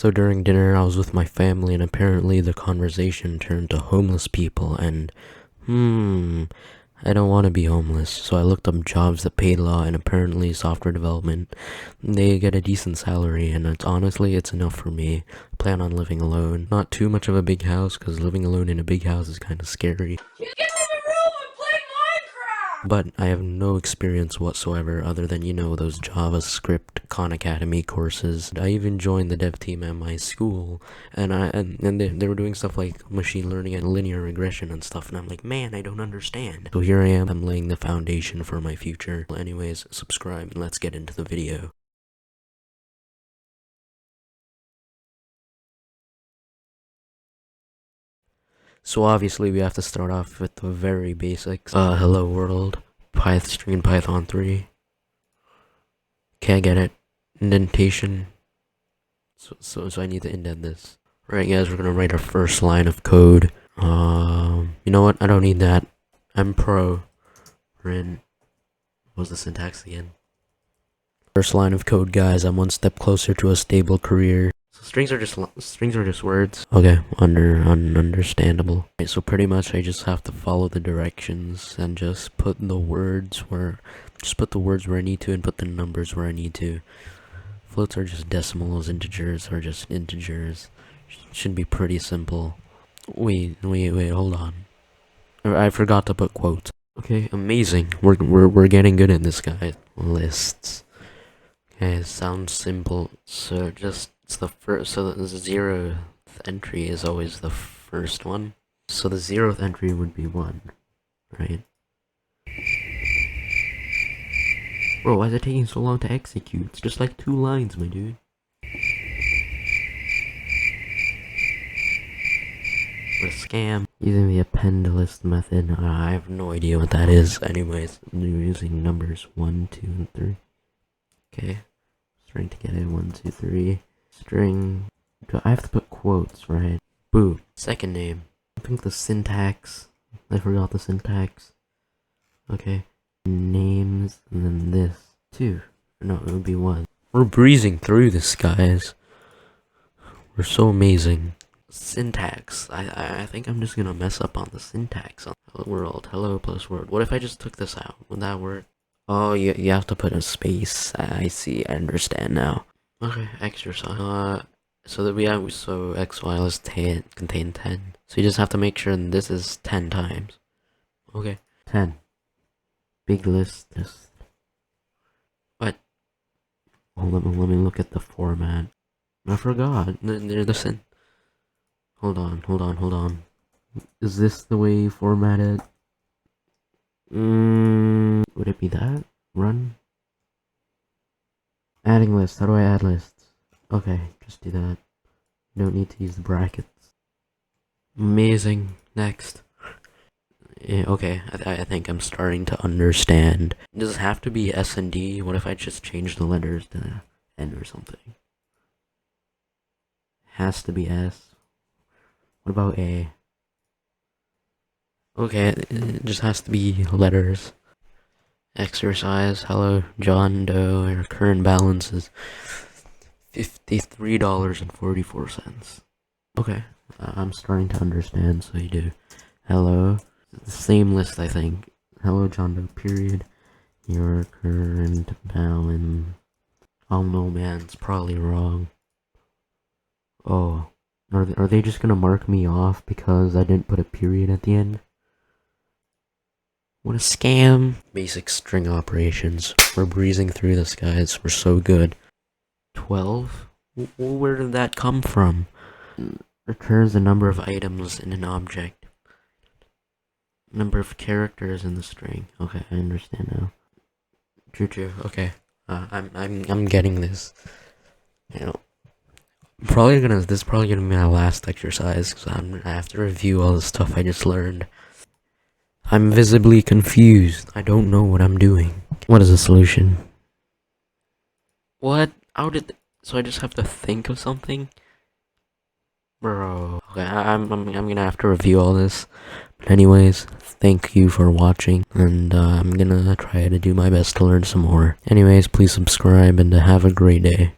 So during dinner, I was with my family, and apparently the conversation turned to homeless people, and I don't want to be homeless. So I looked up jobs that paid a lot, and apparently software development, they get a decent salary, and it's enough for me. I plan on living alone. Not too much of a big house, because living alone in a big house is kind of scary. But I have no experience whatsoever other than, those JavaScript Khan Academy courses. I even joined the dev team at my school, and they were doing stuff like machine learning and linear regression and stuff, and I'm like, man, I don't understand. So here I am, I'm laying the foundation for my future. Well, anyways, subscribe and let's get into the video. So obviously we have to start off with the very basics. Hello world. String in Python 3. Can't get it. Indentation. So I need to indent this. Right, guys, we're gonna write our first line of code. You know what? I don't need that. I'm pro. Rin. What was the syntax again? First line of code, guys. I'm one step closer to a stable career. So strings are just words. Okay, understandable. Right, so pretty much I just have to follow the directions and just put the words where I need to and put the numbers where I need to. Floats are just decimals, integers are just integers. Should be pretty simple. Wait, hold on. I forgot to put quotes. Okay, amazing. We're getting good at this, guys. Lists. Okay, it sounds simple. So it's the first. So the 0th entry is always the first one. So the 0th entry would be 1, right? Bro, why is it taking so long to execute? It's just like 2 lines, my dude. What a scam. Using the append list method. I have no idea what that is. Anyways, I'm using numbers 1, 2, and 3. Okay. String to get it. 1, 2, 3. String. Do I have to put quotes, right? Boo. Second name. I think the syntax. I forgot the syntax. Okay. Names, and then this. 2. No, it would be 1. We're breezing through this, guys. We're so amazing. Syntax. I think I'm just gonna mess up on the syntax. Hello world. Hello plus word. What if I just took this out? Would that work? Oh, you have to put a space. I see. I understand now. Okay, exercise. So XY list contain 10. So you just have to make sure this is 10 times. Okay. 10. Big list. What? Oh, let me look at the format. I forgot. Listen. Hold on. Is this the way you format it? Would it be that? Run? Adding list. How do I add lists? Okay, just do that. You don't need to use the brackets. Amazing. Next. Yeah, okay, I think I'm starting to understand. Does it have to be S and D? What if I just change the letters to N or something? Has to be S. What about A? Okay, it just has to be letters. Exercise. Hello, John Doe. Your current balance is $53.44. Okay, I'm starting to understand, so you do. Hello. The same list, I think. Hello, John Doe, period. Your current balance. Oh no, man, it's probably wrong. Oh. Are they just gonna mark me off because I didn't put a period at the end? What a scam. Basic string operations. We're breezing through this, guys. We're so good. 12? Where did that come from? Returns the number of items in an object. Number of characters in the string. Okay, I understand now. True. Okay. I'm getting this. You know. This is probably gonna be my last exercise because I have to review all the stuff I just learned. I'm visibly confused. I don't know what I'm doing. What is the solution? What? So I just have to think of something? Bro. Okay, I'm gonna have to review all this. But anyways, thank you for watching, and I'm gonna try to do my best to learn some more. Anyways, please subscribe and have a great day.